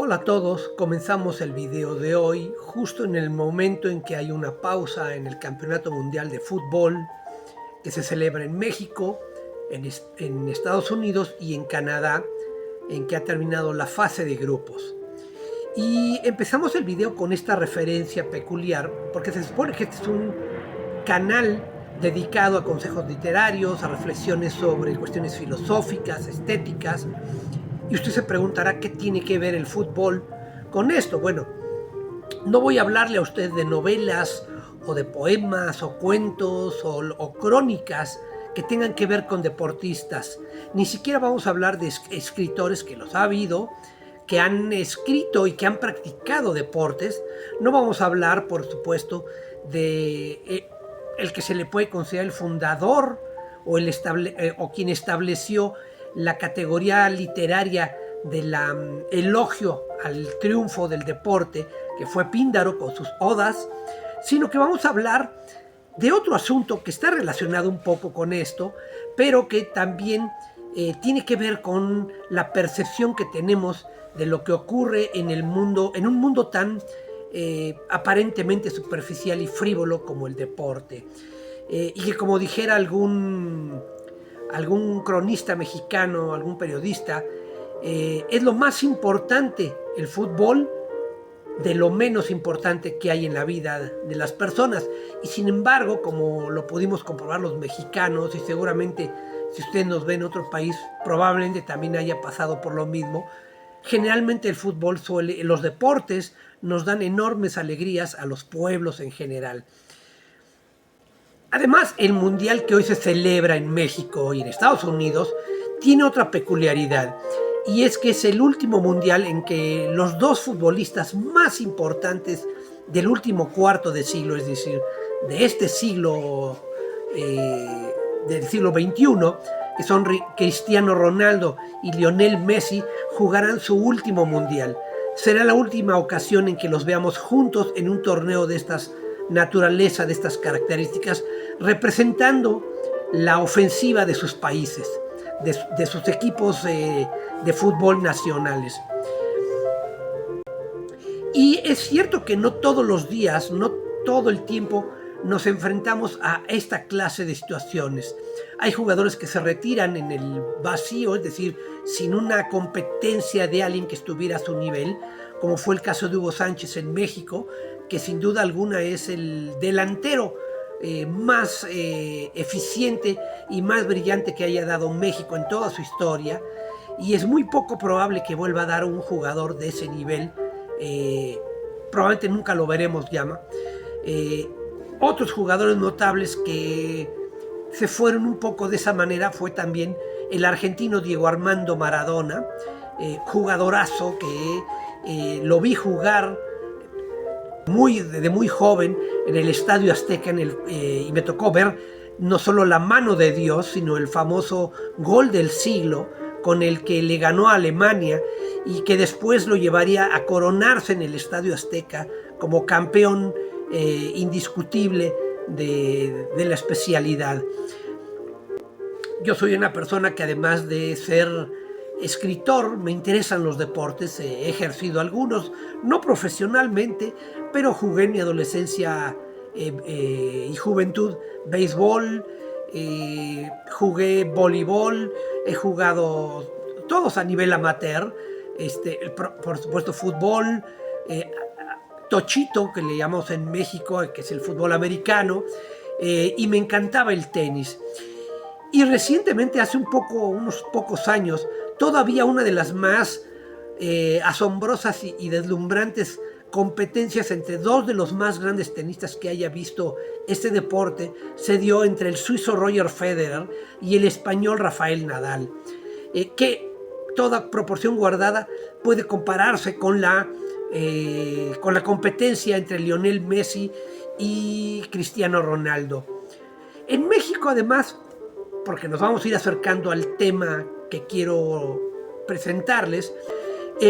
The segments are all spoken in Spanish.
Hola a todos, comenzamos el video de hoy justo en el momento en que hay una pausa en el Campeonato Mundial de Fútbol que se celebra en México, en Estados Unidos y en Canadá, en que ha terminado la fase de grupos. Y empezamos el video con esta referencia peculiar porque se supone que este es un canal dedicado a consejos literarios, a reflexiones sobre cuestiones filosóficas, estéticas. Y usted se preguntará qué tiene que ver el fútbol con esto. Bueno, no voy a hablarle a usted de novelas o de poemas o cuentos o crónicas que tengan que ver con deportistas. Ni siquiera vamos a hablar de escritores, que los ha habido, que han escrito y que han practicado deportes. No vamos a hablar, por supuesto, de el que se le puede considerar el fundador o quien estableció la categoría literaria del elogio al triunfo del deporte, que fue Píndaro con sus odas, sino que vamos a hablar de otro asunto que está relacionado un poco con esto, pero que también tiene que ver con la percepción que tenemos de lo que ocurre en el mundo, en un mundo tan aparentemente superficial y frívolo como el deporte. Y que, como dijera algún cronista mexicano, algún periodista, es lo más importante el fútbol de lo menos importante que hay en la vida de las personas. Y sin embargo, como lo pudimos comprobar los mexicanos, y seguramente si usted nos ve en otro país, probablemente también haya pasado por lo mismo, generalmente el fútbol los deportes nos dan enormes alegrías a los pueblos en general. Además, el mundial que hoy se celebra en México y en Estados Unidos tiene otra peculiaridad, y es que es el último mundial en que los dos futbolistas más importantes del último cuarto de siglo, es decir, de este siglo, del siglo XXI, que son Cristiano Ronaldo y Lionel Messi, jugarán su último mundial. Será la última ocasión en que los veamos juntos en un torneo de estas naturaleza, de estas características, representando la ofensiva de sus países, de sus equipos de fútbol nacionales. Y es cierto que no todos los días, no todo el tiempo nos enfrentamos a esta clase de situaciones. Hay jugadores que se retiran en el vacío, es decir, sin una competencia de alguien que estuviera a su nivel, como fue el caso de Hugo Sánchez en México, que sin duda alguna es el delantero más eficiente y más brillante que haya dado México en toda su historia, y es muy poco probable que vuelva a dar un jugador de ese nivel. Probablemente nunca lo veremos ya. Otros jugadores notables que se fueron un poco de esa manera fue también el argentino Diego Armando Maradona, jugadorazo que lo vi jugar desde muy joven en el Estadio Azteca, y me tocó ver no solo la mano de Dios, sino el famoso gol del siglo con el que le ganó a Alemania y que después lo llevaría a coronarse en el Estadio Azteca como campeón indiscutible de la especialidad. Yo soy una persona que, además de ser escritor, me interesan los deportes, he ejercido algunos, no profesionalmente, pero jugué en mi adolescencia y juventud béisbol, jugué voleibol, he jugado todos a nivel amateur, por supuesto fútbol, tochito, que le llamamos en México, que es el fútbol americano, y me encantaba el tenis. Y recientemente, hace unos pocos años, todavía una de las más asombrosas y deslumbrantes competencias entre dos de los más grandes tenistas que haya visto este deporte se dio entre el suizo Roger Federer y el español Rafael Nadal, que, toda proporción guardada, puede compararse con la competencia entre Lionel Messi y Cristiano Ronaldo. En México, además, porque nos vamos a ir acercando al tema que quiero presentarles,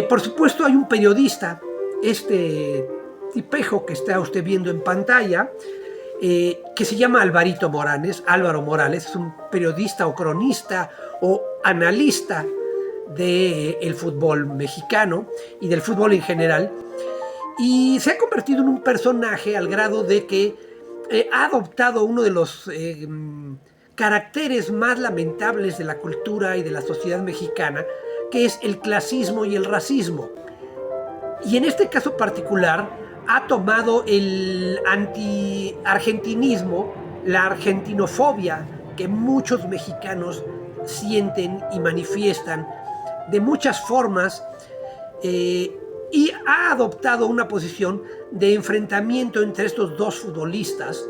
por supuesto hay un periodista, este tipejo que está usted viendo en pantalla, que se llama Álvaro Morales, es un periodista o cronista o analista del fútbol mexicano y del fútbol en general, y se ha convertido en un personaje al grado de que ha adoptado uno de los caracteres más lamentables de la cultura y de la sociedad mexicana, que es el clasismo y el racismo. Y en este caso particular ha tomado el anti-argentinismo, la argentinofobia que muchos mexicanos sienten y manifiestan de muchas formas, y ha adoptado una posición de enfrentamiento entre estos dos futbolistas,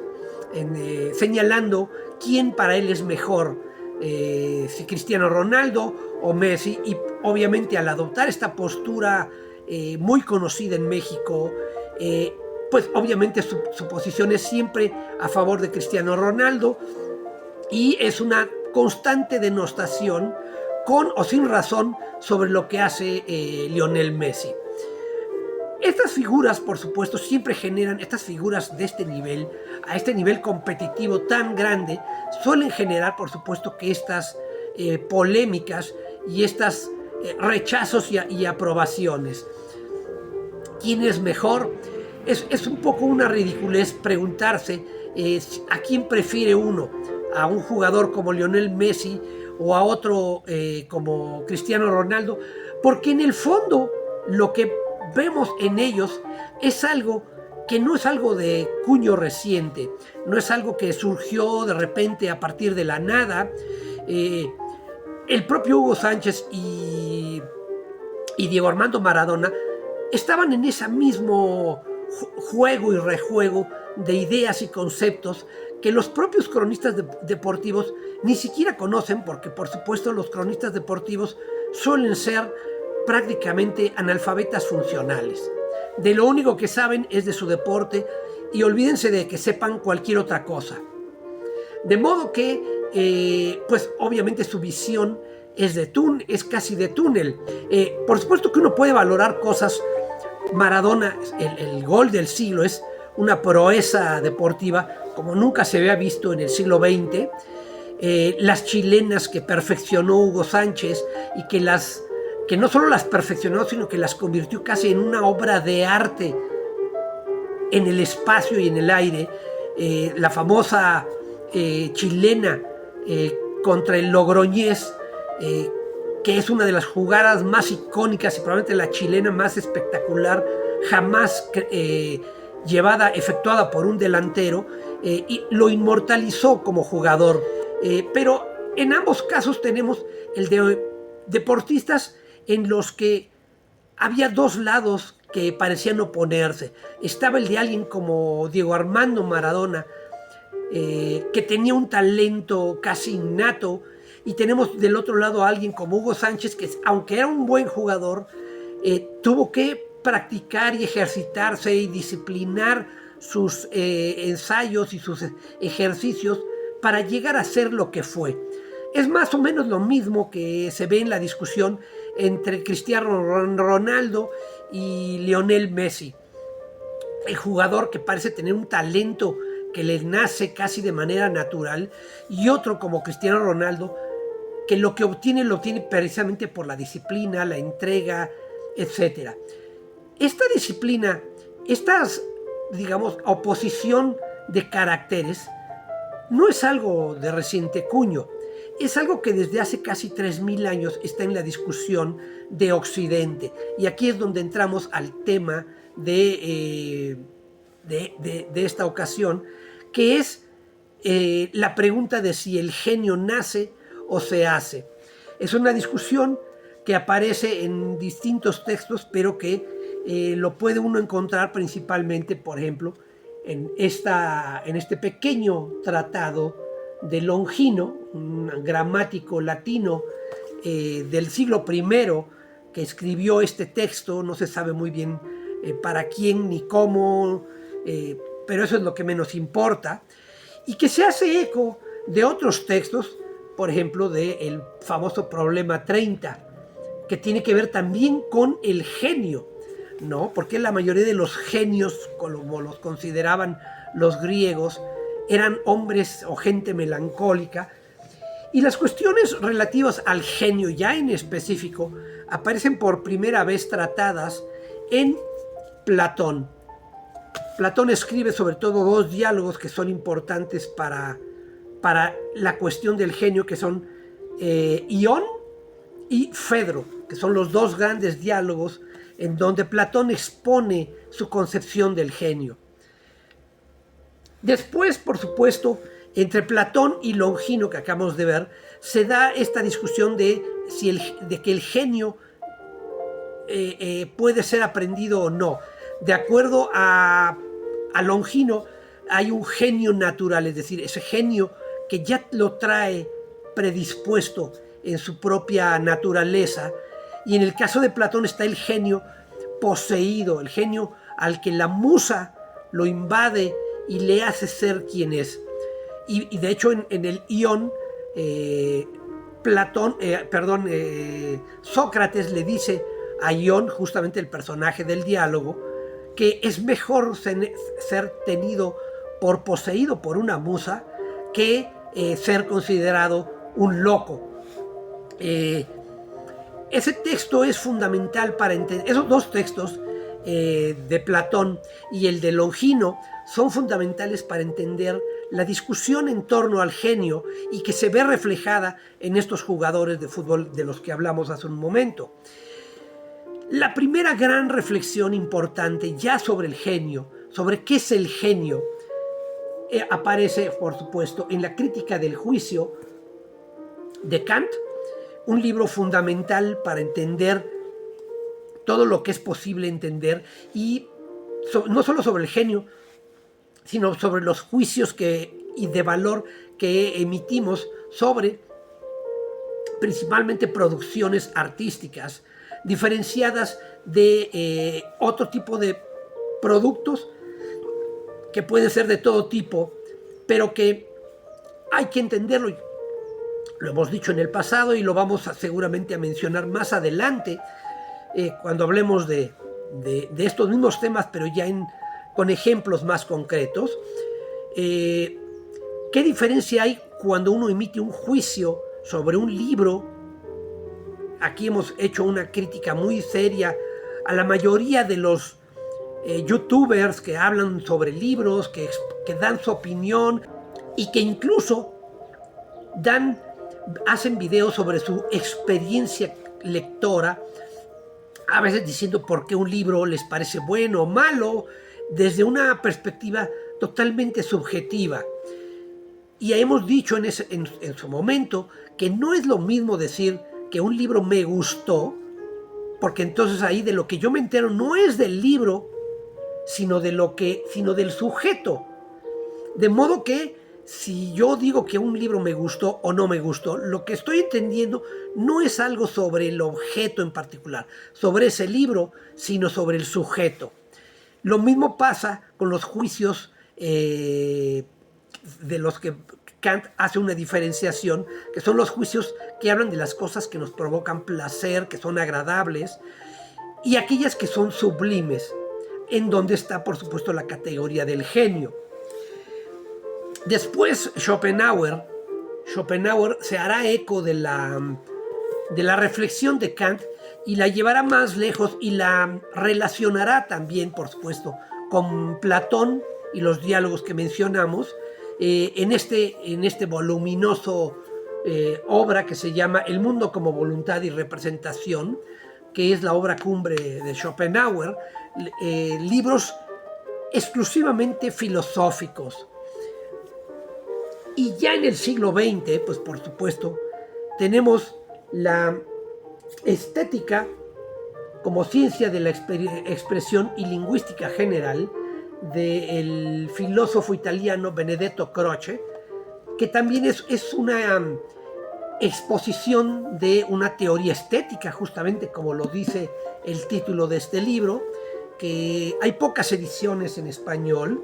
señalando quién para él es mejor, si Cristiano Ronaldo o Messi. Y obviamente al adoptar esta postura muy conocida en México, pues obviamente su posición es siempre a favor de Cristiano Ronaldo, y es una constante denostación, con o sin razón, sobre lo que hace Lionel Messi. Estas figuras, por supuesto, siempre generan, estas figuras de este nivel, a este nivel competitivo tan grande, suelen generar, por supuesto, que estas polémicas y estos rechazos y aprobaciones. ¿Quién es mejor? Es un poco una ridiculez preguntarse a quién prefiere uno, a un jugador como Lionel Messi o a otro como Cristiano Ronaldo, porque en el fondo lo que vemos en ellos es algo que no es algo de cuño reciente, no es algo que surgió de repente a partir de la nada. El propio Hugo Sánchez y Diego Armando Maradona estaban en ese mismo juego y rejuego de ideas y conceptos que los propios cronistas deportivos ni siquiera conocen, porque por supuesto los cronistas deportivos suelen ser prácticamente analfabetas funcionales. De lo único que saben es de su deporte, y olvídense de que sepan cualquier otra cosa. De modo que, pues obviamente su visión es casi de túnel. Por supuesto que uno puede valorar cosas. Maradona, el gol del siglo, es una proeza deportiva como nunca se había visto en el siglo XX. Las chilenas que perfeccionó Hugo Sánchez, y que no solo las perfeccionó, sino que las convirtió casi en una obra de arte en el espacio y en el aire. La famosa chilena contra el Logroñés, que es una de las jugadas más icónicas y probablemente la chilena más espectacular jamás efectuada por un delantero, y lo inmortalizó como jugador. Pero en ambos casos tenemos el de deportistas en los que había dos lados que parecían oponerse. Estaba el de alguien como Diego Armando Maradona, que tenía un talento casi innato, y tenemos del otro lado a alguien como Hugo Sánchez, que aunque era un buen jugador, tuvo que practicar y ejercitarse y disciplinar sus ensayos y sus ejercicios para llegar a ser lo que fue. Es más o menos lo mismo que se ve en la discusión entre Cristiano Ronaldo y Lionel Messi. El jugador que parece tener un talento que le nace casi de manera natural, y otro como Cristiano Ronaldo, que lo que obtiene lo obtiene precisamente por la disciplina, la entrega, etc. Esta disciplina, digamos, oposición de caracteres, no es algo de reciente cuño. Es algo que desde hace casi 3000 años está en la discusión de Occidente. Y aquí es donde entramos al tema de esta ocasión, que es la pregunta de si el genio nace o se hace. Es una discusión que aparece en distintos textos, pero que lo puede uno encontrar principalmente, por ejemplo, en este pequeño tratado de Longino, un gramático latino del siglo I, que escribió este texto. No se sabe muy bien para quién ni cómo, pero eso es lo que menos importa, y que se hace eco de otros textos, por ejemplo, del famoso Problema 30, que tiene que ver también con el genio, ¿no? Porque la mayoría de los genios, como los consideraban los griegos, eran hombres o gente melancólica, Y las cuestiones relativas al genio ya en específico aparecen por primera vez tratadas en Platón. Platón escribe sobre todo dos diálogos que son importantes para la cuestión del genio, que son Ión y Fedro, que son los dos grandes diálogos en donde Platón expone su concepción del genio. Después, por supuesto, entre Platón y Longino, que acabamos de ver, se da esta discusión de que el genio puede ser aprendido o no. De acuerdo a Longino, hay un genio natural, es decir, ese genio que ya lo trae predispuesto en su propia naturaleza. Y en el caso de Platón está el genio poseído, el genio al que la musa lo invade y le hace ser quien es. Y de hecho en el Ión, Sócrates le dice a Ión, justamente el personaje del diálogo, que es mejor ser tenido por poseído por una musa que ser considerado un loco. Ese texto es fundamental para entender. Esos dos textos de Platón y el de Longino son fundamentales para entender la discusión en torno al genio y que se ve reflejada en estos jugadores de fútbol de los que hablamos hace un momento. La primera gran reflexión importante ya sobre el genio, sobre qué es el genio, aparece, por supuesto, en la Crítica del Juicio de Kant, un libro fundamental para entender todo lo que es posible entender, y no solo sobre el genio, sino sobre los juicios y de valor que emitimos sobre principalmente producciones artísticas, diferenciadas de otro tipo de productos que pueden ser de todo tipo, pero que hay que entenderlo. Lo hemos dicho en el pasado y lo vamos seguramente a mencionar más adelante cuando hablemos de estos mismos temas, pero ya con ejemplos más concretos. ¿Qué diferencia hay cuando uno emite un juicio sobre un libro? Aquí hemos hecho una crítica muy seria a la mayoría de los youtubers que hablan sobre libros, que dan su opinión y que incluso hacen videos sobre su experiencia lectora, a veces diciendo por qué un libro les parece bueno o malo, desde una perspectiva totalmente subjetiva. Y hemos dicho en su momento que no es lo mismo decir que un libro me gustó, porque entonces ahí de lo que yo me entero no es del libro, sino del sujeto. De modo que si yo digo que un libro me gustó o no me gustó, lo que estoy entendiendo no es algo sobre el objeto en particular, sobre ese libro, sino sobre el sujeto. Lo mismo pasa con los juicios de los que Kant hace una diferenciación, que son los juicios que hablan de las cosas que nos provocan placer, que son agradables, y aquellas que son sublimes, en donde está, por supuesto, la categoría del genio. Después Schopenhauer se hará eco de la reflexión de Kant y la llevará más lejos y la relacionará también, por supuesto, con Platón y los diálogos que mencionamos en este voluminoso obra que se llama El mundo como voluntad y representación, que es la obra cumbre de Schopenhauer, libros exclusivamente filosóficos. Y ya en el siglo XX, pues por supuesto, tenemos la estética como ciencia de la expresión y lingüística general del filósofo italiano Benedetto Croce, que también es una exposición de una teoría estética, justamente como lo dice el título de este libro, que hay pocas ediciones en español.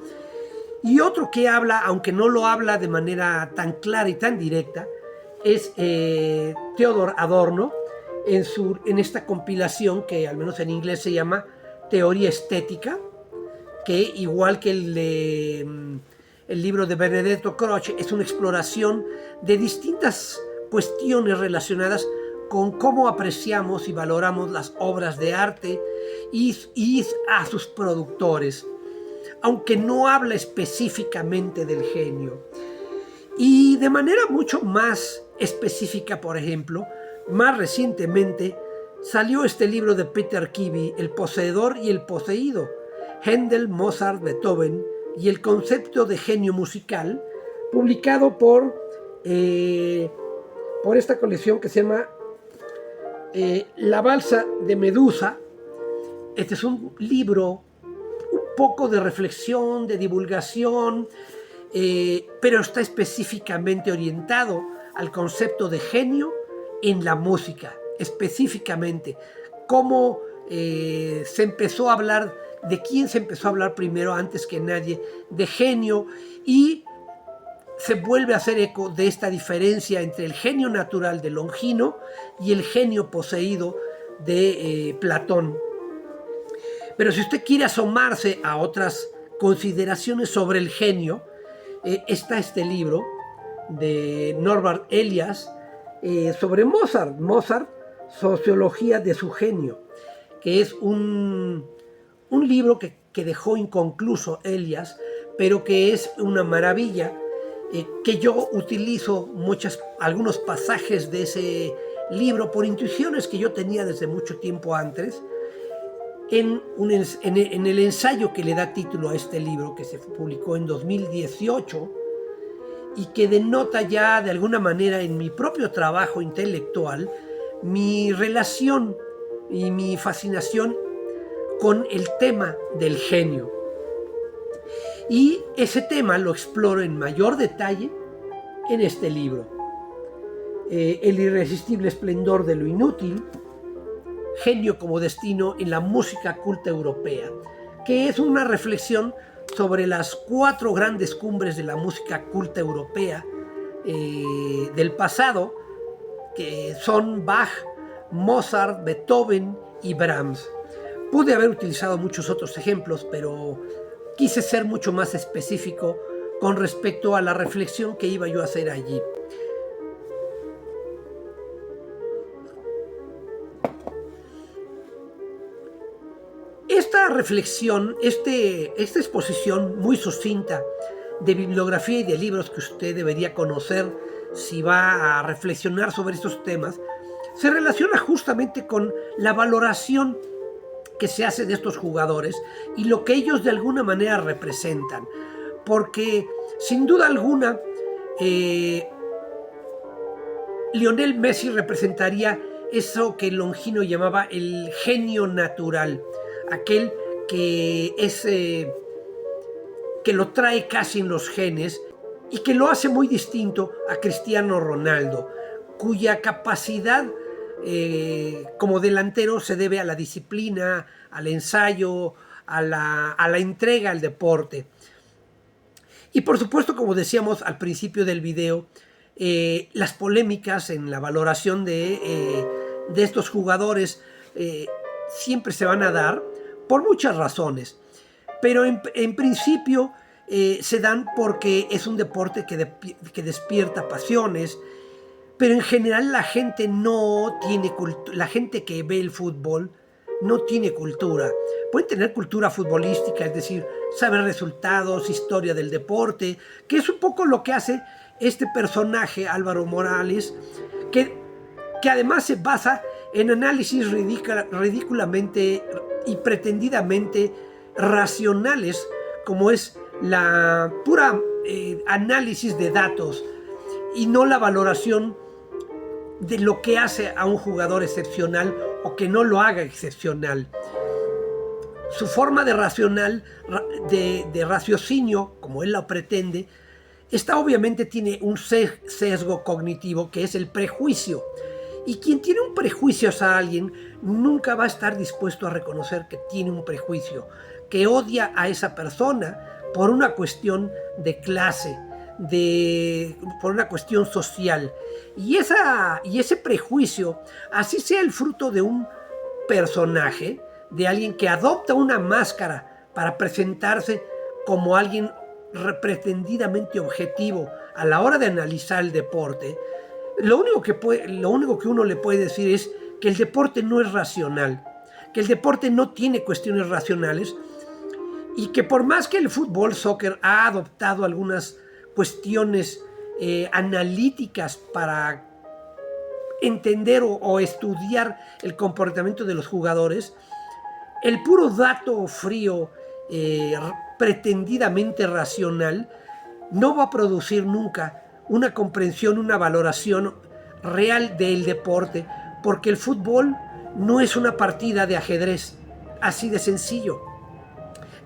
Y otro que habla, aunque no lo habla de manera tan clara y tan directa, es Theodor Adorno en esta compilación que al menos en inglés se llama Teoría Estética, que igual que el libro de Benedetto Croce es una exploración de distintas cuestiones relacionadas con cómo apreciamos y valoramos las obras de arte y a sus productores, aunque no habla específicamente del genio. Y de manera mucho más específica, por ejemplo, más recientemente salió este libro de Peter Kivy, El poseedor y el poseído, Händel, Mozart, Beethoven y el concepto de genio musical, publicado por esta colección que se llama La balsa de Medusa. Este es un libro un poco de reflexión, de divulgación, pero está específicamente orientado al concepto de genio en la música, específicamente cómo se empezó a hablar, de quién se empezó a hablar primero antes que nadie, de genio, y se vuelve a hacer eco de esta diferencia entre el genio natural de Longino y el genio poseído de Platón. Pero si usted quiere asomarse a otras consideraciones sobre el genio, está este libro de Norbert Elias sobre Mozart, Sociología de su genio, que es un libro que dejó inconcluso Elias, pero que es una maravilla, que yo utilizo algunos pasajes de ese libro por intuiciones que yo tenía desde mucho tiempo antes, en el ensayo que le da título a este libro, que se publicó en 2018 y que denota ya de alguna manera en mi propio trabajo intelectual mi relación y mi fascinación con el tema del genio. Y ese tema lo exploro en mayor detalle en este libro. El irresistible esplendor de lo inútil, genio como destino en la música culta europea, que es una reflexión sobre las 4 grandes cumbres de la música culta europea del pasado, que son Bach, Mozart, Beethoven y Brahms. Pude haber utilizado muchos otros ejemplos, pero quise ser mucho más específico con respecto a la reflexión que iba yo a hacer allí. Esta reflexión, esta exposición muy sucinta de bibliografía y de libros que usted debería conocer si va a reflexionar sobre estos temas, se relaciona justamente con la valoración que se hace de estos jugadores y lo que ellos de alguna manera representan. Porque sin duda alguna Lionel Messi representaría eso que Longino llamaba el genio natural, aquel que que lo trae casi en los genes y que lo hace muy distinto a Cristiano Ronaldo, cuya capacidad como delantero se debe a la disciplina, al ensayo, a la entrega al deporte. Y por supuesto, como decíamos al principio del video, las polémicas en la valoración de estos jugadores siempre se van a dar por muchas razones, pero en principio se dan porque es un deporte que despierta pasiones, pero en general la gente no tiene la gente que ve el fútbol no tiene cultura. Pueden tener cultura futbolística, es decir, saber resultados, historia del deporte, que es un poco lo que hace este personaje, Álvaro Morales, que además se basa en análisis ridículamente y pretendidamente racionales, como es la pura análisis de datos y no la valoración de lo que hace a un jugador excepcional o que no lo haga excepcional. Su forma de raciocinio, como él lo pretende, obviamente tiene un sesgo cognitivo que es el prejuicio. Y quien tiene un prejuicio hacia alguien nunca va a estar dispuesto a reconocer que tiene un prejuicio, que odia a esa persona por una cuestión de clase, por una cuestión social. Y ese prejuicio, así sea el fruto de un personaje, de alguien que adopta una máscara para presentarse como alguien pretendidamente objetivo a la hora de analizar el deporte, Lo único que uno le puede decir es que el deporte no es racional, que el deporte no tiene cuestiones racionales y que por más que el fútbol, soccer, ha adoptado algunas cuestiones analíticas para entender o estudiar el comportamiento de los jugadores, el puro dato frío, pretendidamente racional, no va a producir nunca una comprensión, una valoración real del deporte, porque el fútbol no es una partida de ajedrez, así de sencillo.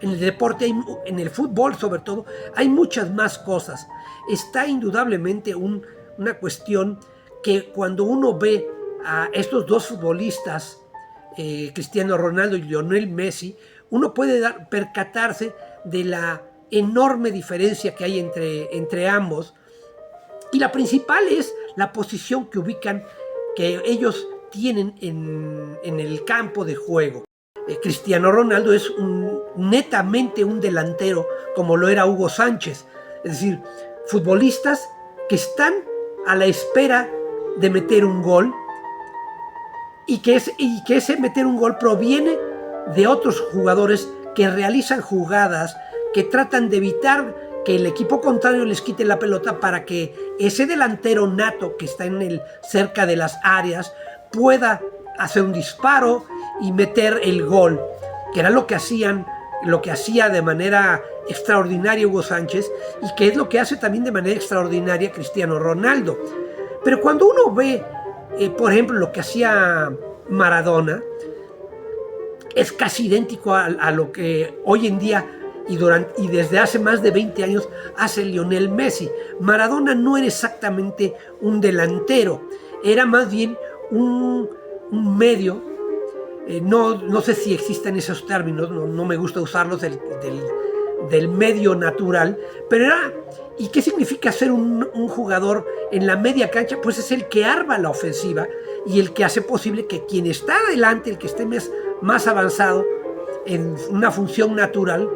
En el deporte, en el fútbol sobre todo, hay muchas más cosas. Está indudablemente una cuestión que cuando uno ve a estos dos futbolistas, Cristiano Ronaldo y Lionel Messi, uno puede percatarse de la enorme diferencia que hay entre ambos. Y la principal es la posición que ubican, que ellos tienen en el campo de juego. Cristiano Ronaldo es netamente un delantero, como lo era Hugo Sánchez. Es decir, futbolistas que están a la espera de meter un gol y que ese meter un gol proviene de otros jugadores que realizan jugadas, que tratan de evitar que el equipo contrario les quite la pelota para que ese delantero nato que está cerca de las áreas pueda hacer un disparo y meter el gol, que era lo que hacía de manera extraordinaria Hugo Sánchez y que es lo que hace también de manera extraordinaria Cristiano Ronaldo. Pero cuando uno ve, por ejemplo, lo que hacía Maradona, es casi idéntico a lo que hoy en día y desde hace más de 20 años hace Lionel Messi. Maradona no era exactamente un delantero, era más bien un medio. No sé si existen esos términos, no me gusta usarlos del medio natural, pero era... ¿Y qué significa ser un jugador en la media cancha? Pues es el que arma la ofensiva y el que hace posible que quien está adelante, el que esté más avanzado en una función natural,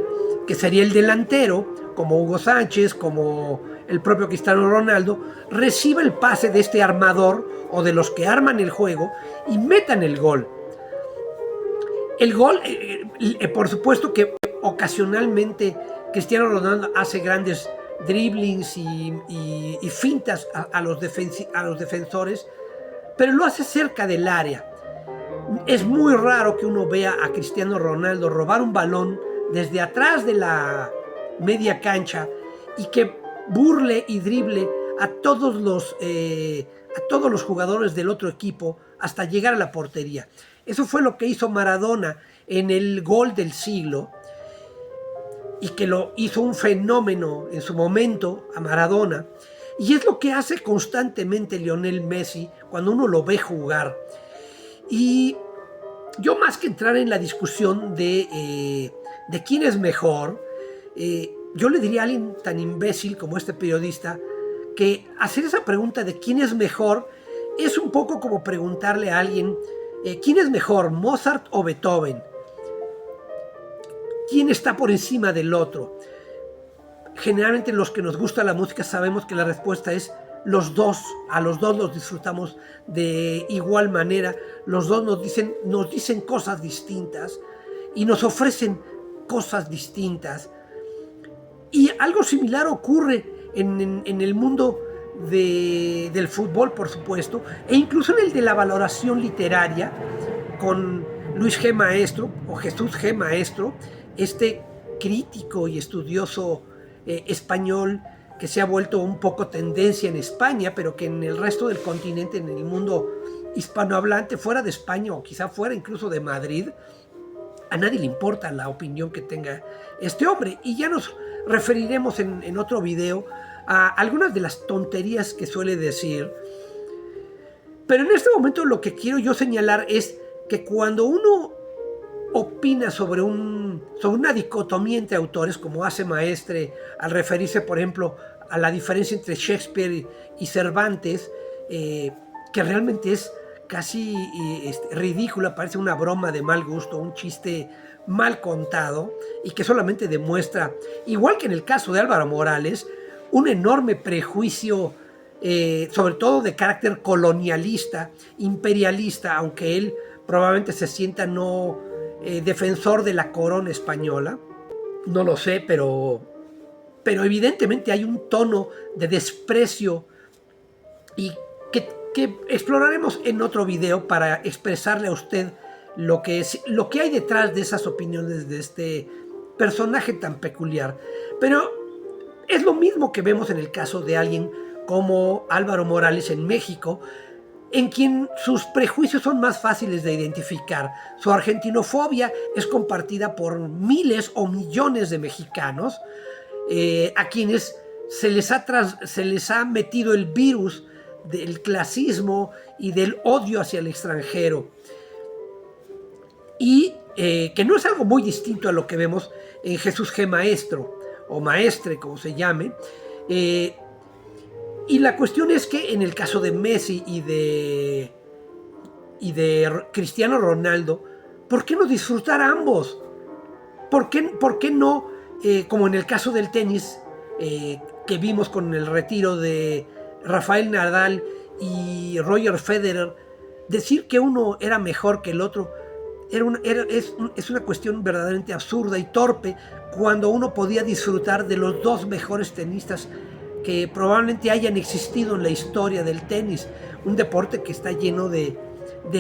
que sería el delantero, como Hugo Sánchez, como el propio Cristiano Ronaldo, reciba el pase de este armador o de los que arman el juego y metan el gol. El gol, por supuesto que ocasionalmente Cristiano Ronaldo hace grandes dribblings y fintas a los defensores, pero lo hace cerca del área. Es muy raro que uno vea a Cristiano Ronaldo robar un balón desde atrás de la media cancha y que burle y drible a todos los jugadores del otro equipo hasta llegar a la portería. Eso fue lo que hizo Maradona en el gol del siglo, y que lo hizo un fenómeno en su momento a Maradona, y es lo que hace constantemente Lionel Messi cuando uno lo ve jugar. Y yo, más que entrar en la discusión de quién es mejor, yo le diría a alguien tan imbécil como este periodista que hacer esa pregunta de quién es mejor es un poco como preguntarle a alguien quién es mejor, Mozart o Beethoven. ¿Quién está por encima del otro? Generalmente los que nos gusta la música sabemos que la respuesta es los dos. A los dos los disfrutamos de igual manera. Los dos nos dicen cosas distintas y nos ofrecen cosas distintas. Y algo similar ocurre en el mundo del fútbol, por supuesto, e incluso en el de la valoración literaria, con Luis G. Maestro o Jesús G. Maestro, este crítico y estudioso español que se ha vuelto un poco tendencia en España, pero que en el resto del continente, en el mundo hispanohablante, fuera de España o quizá fuera incluso de Madrid, a nadie le importa la opinión que tenga este hombre. Y ya nos referiremos en otro video a algunas de las tonterías que suele decir. Pero en este momento lo que quiero yo señalar es que cuando uno opina sobre una dicotomía entre autores, como hace Maestre al referirse, por ejemplo, a la diferencia entre Shakespeare y Cervantes, que realmente es casi ridícula, parece una broma de mal gusto, un chiste mal contado, y que solamente demuestra, igual que en el caso de Álvaro Morales, un enorme prejuicio sobre todo de carácter colonialista, imperialista, aunque él probablemente se sienta no defensor de la corona española, no lo sé, pero evidentemente hay un tono de desprecio y que exploraremos en otro video para expresarle a usted lo que hay detrás de esas opiniones de este personaje tan peculiar. Pero es lo mismo que vemos en el caso de alguien como Álvaro Morales en México, en quien sus prejuicios son más fáciles de identificar. Su argentinofobia es compartida por miles o millones de mexicanos, a quienes se les ha metido el virus del clasismo y del odio hacia el extranjero. Y que no es algo muy distinto a lo que vemos en Jesús G. Maestro, o Maestre, como se llame. Y la cuestión es que en el caso de Messi y de Cristiano Ronaldo, ¿por qué no disfrutar a ambos? ¿Por qué no, como en el caso del tenis, que vimos con el retiro de Rafael Nadal y Roger Federer, decir que uno era mejor que el otro? Es una cuestión verdaderamente absurda y torpe, cuando uno podía disfrutar de los dos mejores tenistas que probablemente hayan existido en la historia del tenis, un deporte que está lleno de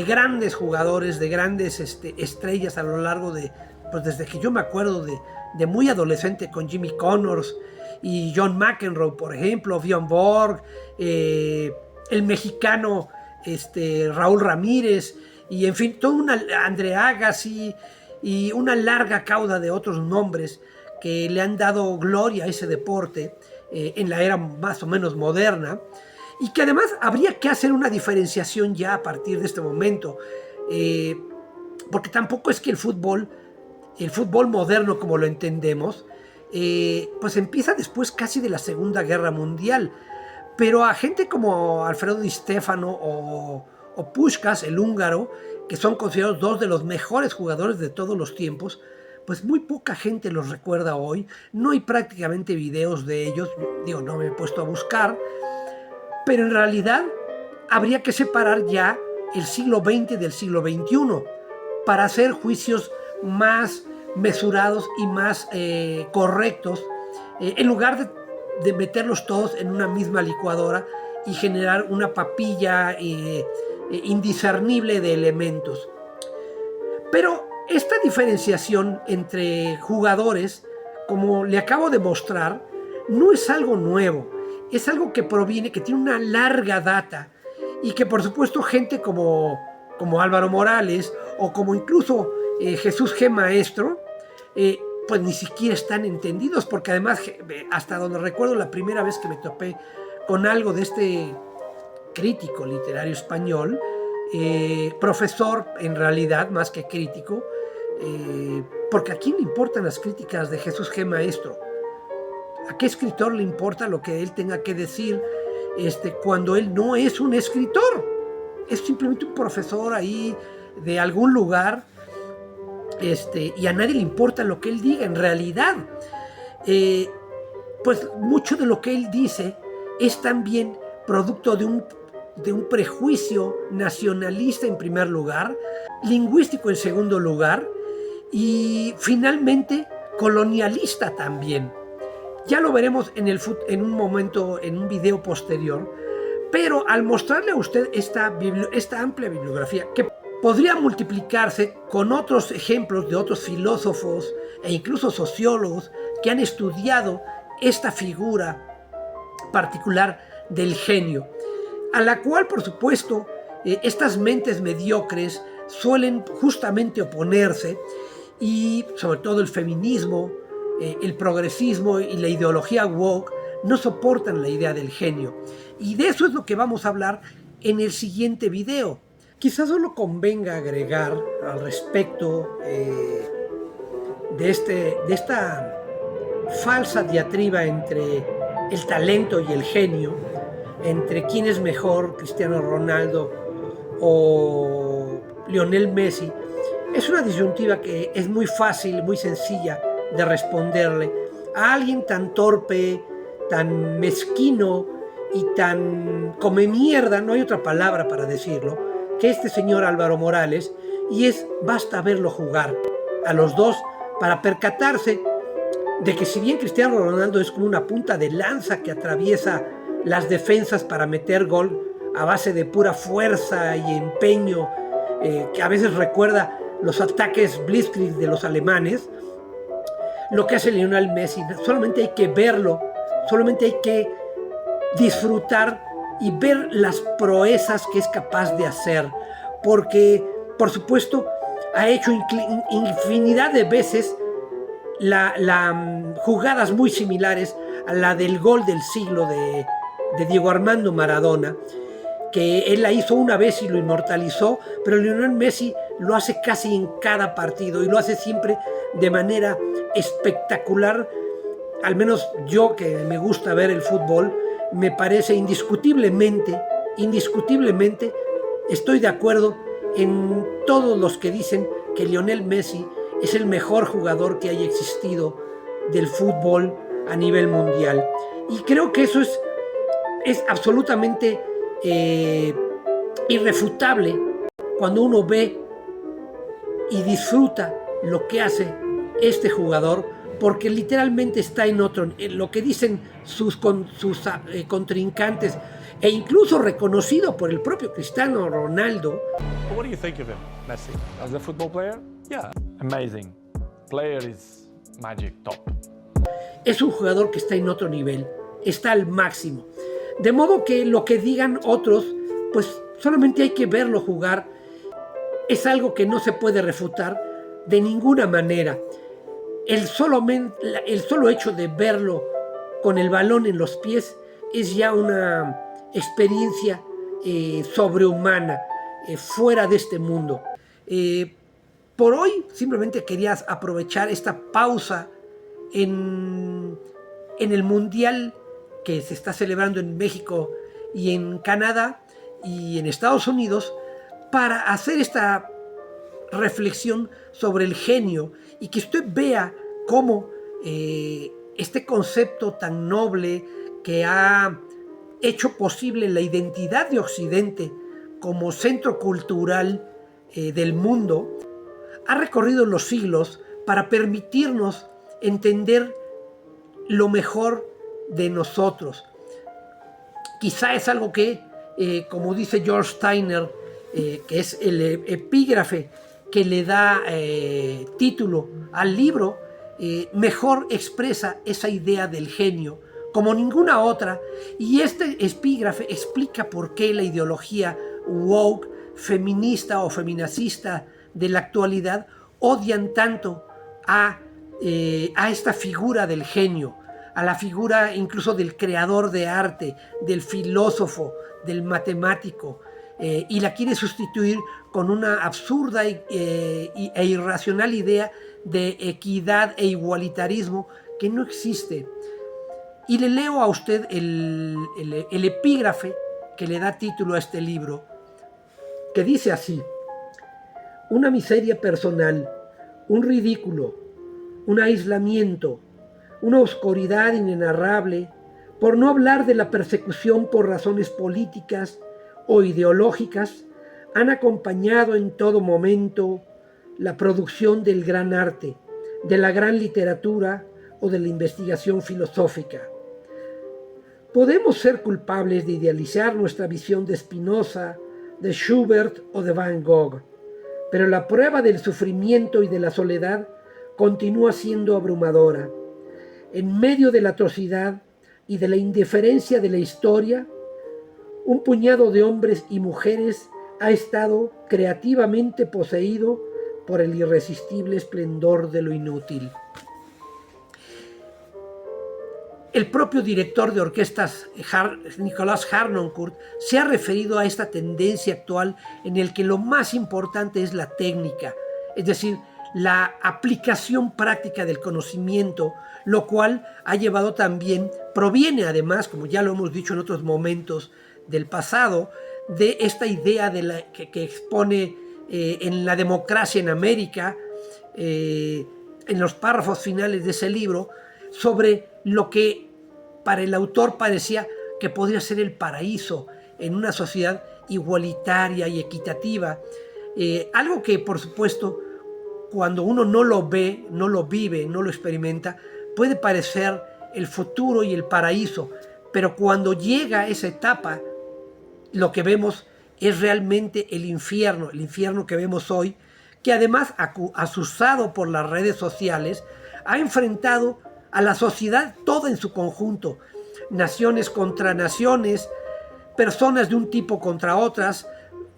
grandes jugadores, de grandes estrellas a lo largo de, pues desde que yo me acuerdo de muy adolescente, con Jimmy Connors y John McEnroe, por ejemplo, Bjorn Borg, el mexicano Raúl Ramírez, y en fin, toda una Andre Agassi y una larga cauda de otros nombres que le han dado gloria a ese deporte en la era más o menos moderna, y que además habría que hacer una diferenciación ya a partir de este momento, porque tampoco es que el fútbol moderno como lo entendemos, pues empieza después casi de la Segunda Guerra Mundial, pero a gente como Alfredo Di Stéfano o Puskás, el húngaro, que son considerados dos de los mejores jugadores de todos los tiempos, pues muy poca gente los recuerda hoy. No hay prácticamente videos de ellos, no me he puesto a buscar, pero en realidad habría que separar ya el siglo XX del siglo XXI para hacer juicios más mesurados y más correctos, en lugar de meterlos todos en una misma licuadora y generar una papilla indiscernible de elementos. Pero esta diferenciación entre jugadores, como le acabo de mostrar, no es algo nuevo, es algo que tiene una larga data, y que por supuesto gente como Álvaro Morales o como incluso Jesús G. Maestro, pues ni siquiera están entendidos, porque además, hasta donde recuerdo la primera vez que me topé con algo de este crítico literario español, profesor en realidad más que crítico, porque ¿a quién le importan las críticas de Jesús G. Maestro? ¿A qué escritor le importa lo que él tenga que decir cuando él no es un escritor? Es simplemente un profesor ahí de algún lugar, y a nadie le importa lo que él diga en realidad. Pues mucho de lo que él dice es también producto de un prejuicio nacionalista en primer lugar, lingüístico en segundo lugar, y finalmente colonialista también. Ya lo veremos en un momento, en un video posterior, pero al mostrarle a usted esta amplia bibliografía, que podría multiplicarse con otros ejemplos de otros filósofos e incluso sociólogos que han estudiado esta figura particular del genio, a la cual, por supuesto, estas mentes mediocres suelen justamente oponerse, y sobre todo el feminismo, el progresismo y la ideología woke no soportan la idea del genio. Y de eso es lo que vamos a hablar en el siguiente video. Quizás solo convenga agregar al respecto de esta falsa diatriba entre el talento y el genio, entre quién es mejor, Cristiano Ronaldo o Lionel Messi. Es una disyuntiva que es muy fácil, muy sencilla de responderle a alguien tan torpe, tan mezquino y tan come mierda, no hay otra palabra para decirlo, que este señor Álvaro Morales, y basta verlo jugar a los dos para percatarse de que si bien Cristiano Ronaldo es como una punta de lanza que atraviesa las defensas para meter gol a base de pura fuerza y empeño, que a veces recuerda los ataques blitzkrieg de los alemanes, lo que hace Lionel Messi, solamente hay que verlo, solamente hay que disfrutar y ver las proezas que es capaz de hacer, porque por supuesto ha hecho infinidad de veces jugadas muy similares a la del gol del siglo de Diego Armando Maradona, que él la hizo una vez y lo inmortalizó, pero Lionel Messi lo hace casi en cada partido y lo hace siempre de manera espectacular. Al menos yo, que me gusta ver el fútbol, me parece indiscutiblemente, estoy de acuerdo en todos los que dicen que Lionel Messi es el mejor jugador que haya existido del fútbol a nivel mundial. Y creo que eso es absolutamente irrefutable cuando uno ve y disfruta lo que hace este jugador, porque literalmente está en lo que dicen sus contrincantes, e incluso reconocido por el propio Cristiano Ronaldo. What do you think of him, Messi? As a football player? Yeah, amazing. Player is magic, top. Es un jugador que está en otro nivel, está al máximo. De modo que lo que digan otros, pues solamente hay que verlo jugar. Es algo que no se puede refutar de ninguna manera. El solo hecho de verlo con el balón en los pies es ya una experiencia sobrehumana, fuera de este mundo. Por hoy simplemente quería aprovechar esta pausa en el Mundial que se está celebrando en México y en Canadá y en Estados Unidos para hacer esta reflexión sobre el genio y que usted vea cómo este concepto tan noble que ha hecho posible la identidad de Occidente como centro cultural del mundo ha recorrido los siglos para permitirnos entender lo mejor de nosotros. Quizá es algo que, como dice George Steiner, que es el epígrafe que le da título al libro, mejor expresa esa idea del genio como ninguna otra, y este epígrafe explica por qué la ideología woke, feminista o feminacista de la actualidad odian tanto a esta figura del genio, a la figura incluso del creador de arte, del filósofo, del matemático, y la quiere sustituir con una absurda e irracional idea de equidad e igualitarismo que no existe. Y le leo a usted el epígrafe que le da título a este libro, que dice así: una miseria personal, un ridículo, un aislamiento, una oscuridad inenarrable, por no hablar de la persecución por razones políticas o ideológicas, han acompañado en todo momento la producción del gran arte, de la gran literatura o de la investigación filosófica. Podemos ser culpables de idealizar nuestra visión de Spinoza, de Schubert o de Van Gogh, pero la prueba del sufrimiento y de la soledad continúa siendo abrumadora. En medio de la atrocidad y de la indiferencia de la historia, un puñado de hombres y mujeres ha estado creativamente poseído por el irresistible esplendor de lo inútil. El propio director de orquestas, Nicolás Harnoncourt, se ha referido a esta tendencia actual en el que lo más importante es la técnica, es decir, la aplicación práctica del conocimiento, lo cual ha llevado también, proviene además, como ya lo hemos dicho en otros momentos del pasado, de esta idea que expone en La democracia en América, en los párrafos finales de ese libro, sobre lo que para el autor parecía que podría ser el paraíso en una sociedad igualitaria y equitativa. Algo que, por supuesto, cuando uno no lo ve, no lo vive, no lo experimenta, puede parecer el futuro y el paraíso, pero cuando llega esa etapa, lo que vemos es realmente el infierno que vemos hoy, que además, asusado por las redes sociales, ha enfrentado a la sociedad toda en su conjunto, naciones contra naciones, personas de un tipo contra otras,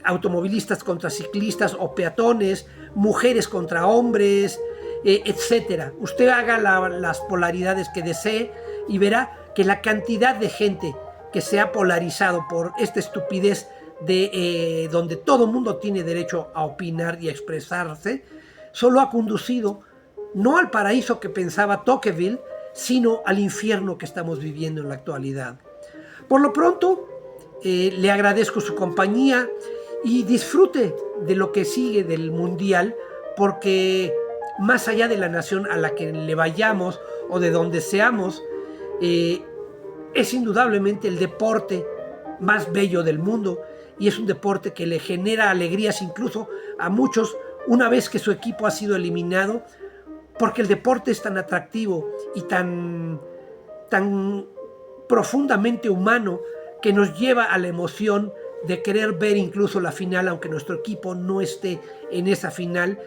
automovilistas contra ciclistas o peatones, mujeres contra hombres, etc. Usted haga las polaridades que desee y verá que la cantidad de gente que se ha polarizado por esta estupidez de donde todo mundo tiene derecho a opinar y a expresarse, solo ha conducido no al paraíso que pensaba Tocqueville, sino al infierno que estamos viviendo en la actualidad. Por lo pronto, le agradezco su compañía y disfrute de lo que sigue del Mundial, porque más allá de la nación a la que le vayamos o de donde seamos, es indudablemente el deporte más bello del mundo, y es un deporte que le genera alegrías incluso a muchos una vez que su equipo ha sido eliminado, porque el deporte es tan atractivo y tan profundamente humano que nos lleva a la emoción de querer ver incluso la final, aunque nuestro equipo no esté en esa final,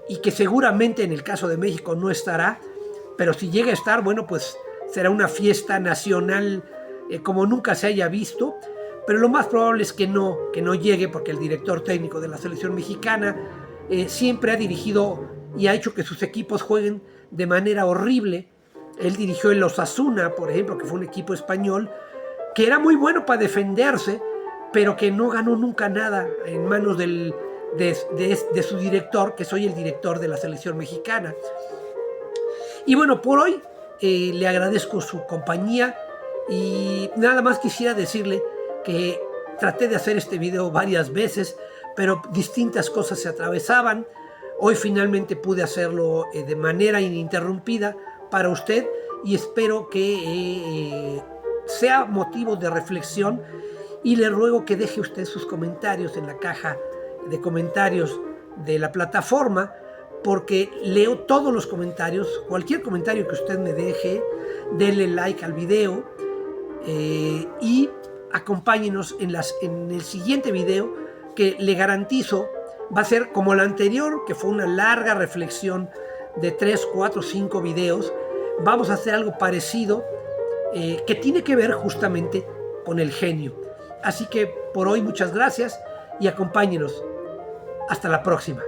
y que seguramente en el caso de México no estará, pero si llega a estar, bueno, pues será una fiesta nacional como nunca se haya visto, pero lo más probable es que no llegue, porque el director técnico de la selección mexicana siempre ha dirigido y ha hecho que sus equipos jueguen de manera horrible. Él dirigió el Osasuna, por ejemplo, que fue un equipo español, que era muy bueno para defenderse, pero que no ganó nunca nada en manos de su director, que soy el director de la selección mexicana. Y bueno, por hoy le agradezco su compañía y nada más quisiera decirle que traté de hacer este video varias veces, pero distintas cosas se atravesaban. Hoy finalmente pude hacerlo de manera ininterrumpida para usted y espero que sea motivo de reflexión, y le ruego que deje usted sus comentarios en la caja de comentarios de la plataforma, porque leo todos los comentarios. Cualquier comentario que usted me deje, denle like al video y acompáñenos en el siguiente video, que le garantizo va a ser como el anterior, que fue una larga reflexión de 3, 4, 5 videos. Vamos a hacer algo parecido que tiene que ver justamente con el genio. Así que por hoy muchas gracias y acompáñenos. Hasta la próxima.